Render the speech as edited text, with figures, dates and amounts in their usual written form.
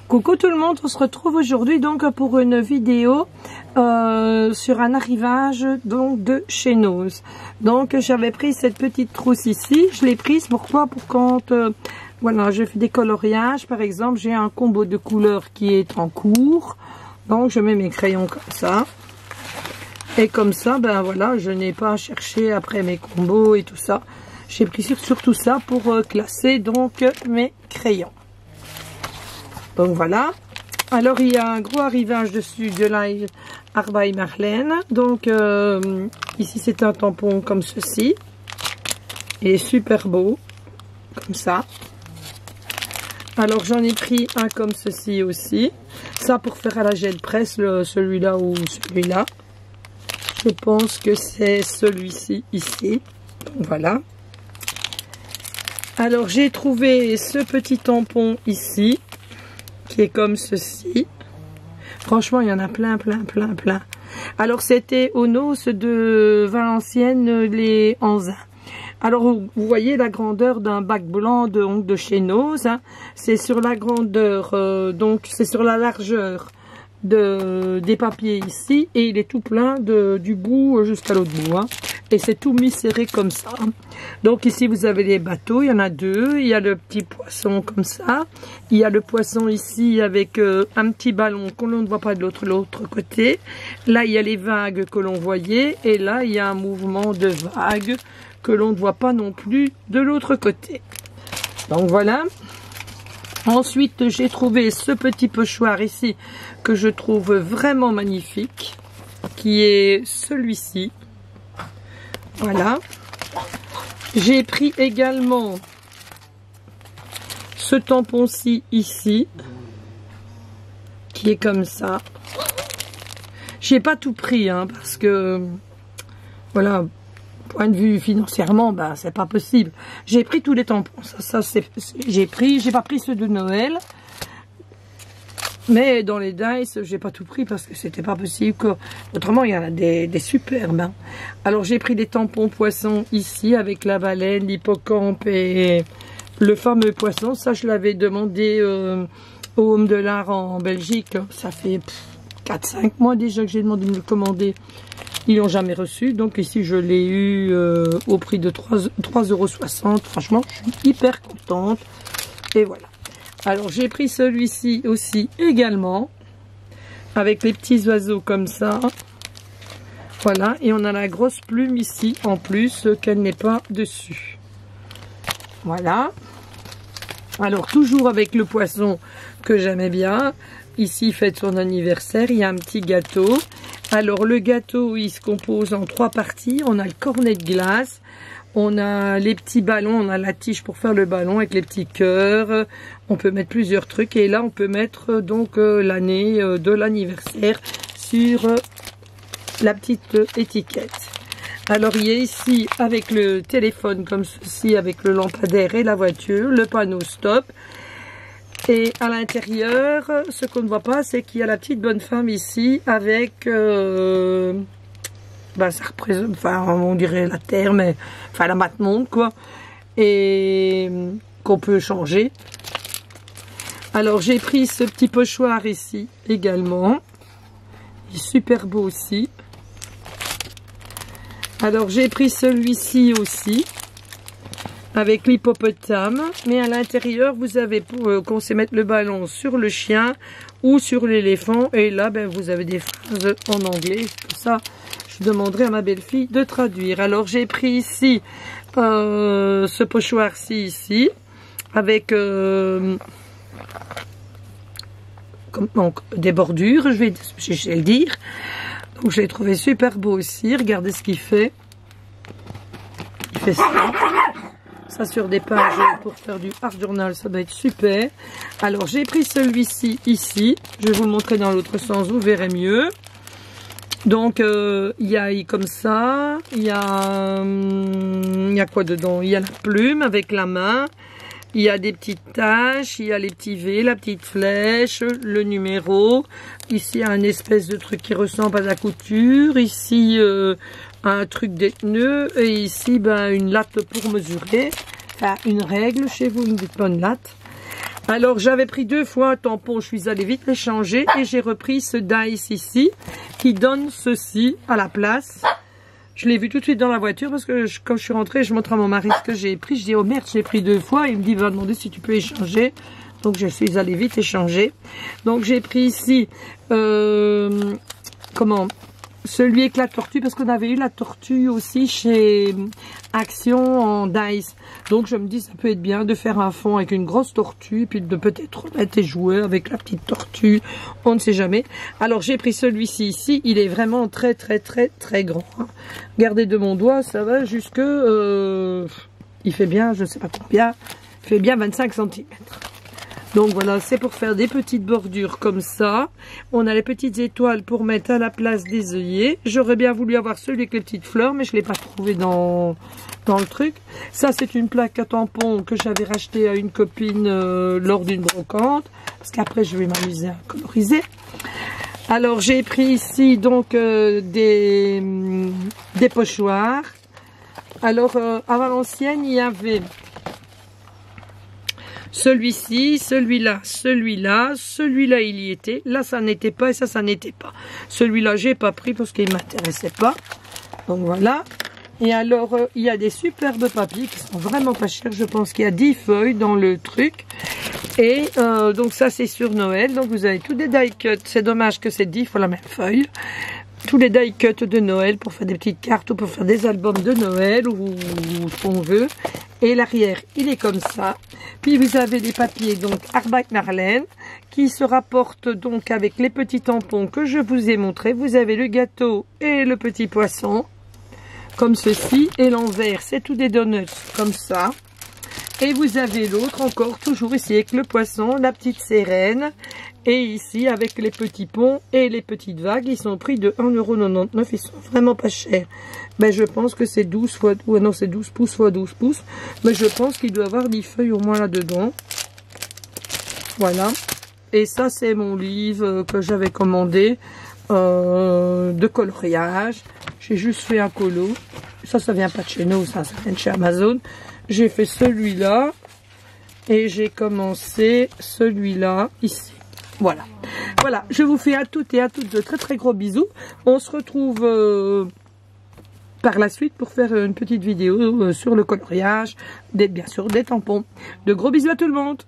Coucou tout le monde, on se retrouve aujourd'hui donc pour une vidéo sur un arrivage donc de chez Nose. Donc j'avais pris cette petite trousse ici, je l'ai prise pourquoi? Pour quand voilà, je fais des coloriages par exemple, j'ai un combo de couleurs qui est en cours. Donc je mets mes crayons comme ça. Et comme ça, ben voilà, je n'ai pas à chercher après mes combos et tout ça. J'ai pris surtout ça pour classer donc mes crayons. Donc voilà. Alors il y a un gros arrivage dessus de l'ail Arbay Marlène. Donc ici c'est un tampon comme ceci. Il est super beau. Comme ça. Alors j'en ai pris un comme ceci aussi. Ça pour faire à la gel presse, celui-là ou celui-là. Je pense que c'est celui-ci ici. Donc voilà. Alors j'ai trouvé ce petit tampon ici. Qui est comme ceci. Franchement, il y en a plein. Alors, c'était au Nose de Valenciennes, les Anzins. Alors, vous voyez la grandeur d'un bac blanc de chez Nose. Hein. C'est sur la grandeur, donc c'est sur la largeur des papiers ici. Et il est tout plein du bout jusqu'à l'autre bout. Hein. Et c'est tout mis serré comme ça. Donc ici vous avez les bateaux, il y en a deux. Il y a le petit poisson comme ça. Il y a le poisson ici avec un petit ballon que l'on ne voit pas de l'autre côté. Là il y a les vagues que l'on voyait. Et là il y a un mouvement de vagues que l'on ne voit pas non plus de l'autre côté. Donc voilà. Ensuite j'ai trouvé ce petit pochoir ici que je trouve vraiment magnifique. Qui est celui-ci. Voilà. J'ai pris également ce tampon-ci ici, qui est comme ça. J'ai pas tout pris, hein, parce que, voilà, point de vue financièrement, bah, c'est pas possible. J'ai pris tous les tampons. Ça j'ai pas pris ceux de Noël. Mais dans les dice, j'ai pas tout pris parce que c'était pas possible. Autrement, il y en a des superbes. Hein. Alors, j'ai pris des tampons poissons ici avec la baleine, l'hippocampe et le fameux poisson. Ça, je l'avais demandé au Home de l'Art en Belgique. Ça fait 4-5 mois déjà que j'ai demandé de me le commander. Ils l'ont jamais reçu. Donc ici, je l'ai eu au prix de 3,60 €. Franchement, je suis hyper contente. Et voilà. Alors j'ai pris celui-ci aussi également, avec les petits oiseaux comme ça. Voilà, et on a la grosse plume ici en plus, qu'elle n'est pas dessus. Voilà. Alors toujours avec le poisson que j'aimais bien. Ici il fête son anniversaire, il y a un petit gâteau. Alors le gâteau il se compose en 3 parties. On a le cornet de glace. On a les petits ballons, on a la tige pour faire le ballon avec les petits cœurs. On peut mettre plusieurs trucs et là on peut mettre donc l'année de l'anniversaire sur la petite étiquette. Alors il y a ici avec le téléphone comme ceci, avec le lampadaire et la voiture, le panneau stop. Et à l'intérieur, ce qu'on ne voit pas, c'est qu'il y a la petite bonne femme ici avec... ben, ça représente, enfin on dirait la terre, mais enfin la mate monde quoi, et qu'on peut changer. Alors j'ai pris ce petit pochoir ici également, il est super beau aussi. Alors j'ai pris celui-ci aussi, avec l'hippopotame, mais à l'intérieur vous avez qu'on sait mettre le ballon sur le chien ou sur l'éléphant, et là ben, vous avez des phrases en anglais, tout ça. Je demanderai à ma belle-fille de traduire. Alors j'ai pris ici ce pochoir-ci ici avec donc, des bordures, je vais le dire. Donc je l'ai trouvé super beau aussi. Regardez ce qu'il fait. Il fait ça. Ça sur des pages pour faire du art journal, ça doit être super. Alors j'ai pris celui-ci ici. Je vais vous le montrer dans l'autre sens, vous verrez mieux. Donc il y a comme ça, il y a quoi dedans? Il y a la plume avec la main, il y a des petites taches, il y a les petits V, la petite flèche, le numéro. Ici il y a un espèce de truc qui ressemble à la couture, ici un truc des nœuds et ici ben, une latte pour mesurer, enfin une règle chez vous, une bonne latte. Alors, j'avais pris 2 fois un tampon, je suis allée vite les changer et j'ai repris ce Dice ici qui donne ceci à la place. Je l'ai vu tout de suite dans la voiture parce que quand je suis rentrée, je montre à mon mari ce que j'ai pris. Je dis, oh merde, j'ai pris 2 fois. Il me dit, va demander si tu peux échanger. Donc, je suis allée vite échanger. Donc, j'ai pris ici, celui avec la tortue, parce qu'on avait eu la tortue aussi chez Action en Dice. Donc je me dis ça peut être bien de faire un fond avec une grosse tortue, puis de peut-être mettre et jouer avec la petite tortue, on ne sait jamais. Alors j'ai pris celui-ci ici, il est vraiment très grand. Hein. Regardez de mon doigt, ça va jusque... il fait bien, je ne sais pas combien, il fait bien 25 cm. Donc voilà, c'est pour faire des petites bordures comme ça. On a les petites étoiles pour mettre à la place des œillets. J'aurais bien voulu avoir celui avec les petites fleurs, mais je ne l'ai pas trouvé dans le truc. Ça, c'est une plaque à tampon que j'avais racheté à une copine lors d'une brocante. Parce qu'après, je vais m'amuser à coloriser. Alors, j'ai pris ici donc des pochoirs. Alors, à Valenciennes, il y avait... celui-ci, celui-là, celui-là, celui-là il y était, là ça n'était pas et ça n'était pas. Celui-là j'ai pas pris parce qu'il m'intéressait pas. Donc voilà. Et alors il y a des superbes papiers qui sont vraiment pas chers. Je pense qu'il y a 10 feuilles dans le truc. Et donc ça c'est sur Noël. Donc vous avez tous des die cuts. C'est dommage que c'est 10 fois la même feuille. Tous les die cuts de Noël pour faire des petites cartes ou pour faire des albums de Noël ou ce qu'on veut. Et l'arrière, il est comme ça. Puis vous avez des papiers, donc Arbeck Marlène, qui se rapportent donc avec les petits tampons que je vous ai montrés. Vous avez le gâteau et le petit poisson, comme ceci. Et l'envers, c'est tout des donuts, comme ça. Et vous avez l'autre encore, toujours ici avec le poisson, la petite sirène. Et ici, avec les petits ponts et les petites vagues, ils sont au prix de 1,99 €. Ils sont vraiment pas chers. Ben, je pense que c'est 12 fois... Ouais, non, c'est 12 pouces fois 12 pouces. Mais je pense qu'il doit y avoir 10 feuilles au moins là-dedans. Voilà. Et ça, c'est mon livre que j'avais commandé de coloriage. J'ai juste fait un colo. Ça vient pas de chez nous, ça vient de chez Amazon. J'ai fait celui-là. Et j'ai commencé celui-là ici. Voilà. Voilà, je vous fais à toutes et à toutes de très gros bisous. On se retrouve par la suite pour faire une petite vidéo sur le coloriage, bien sûr des tampons. De gros bisous à tout le monde.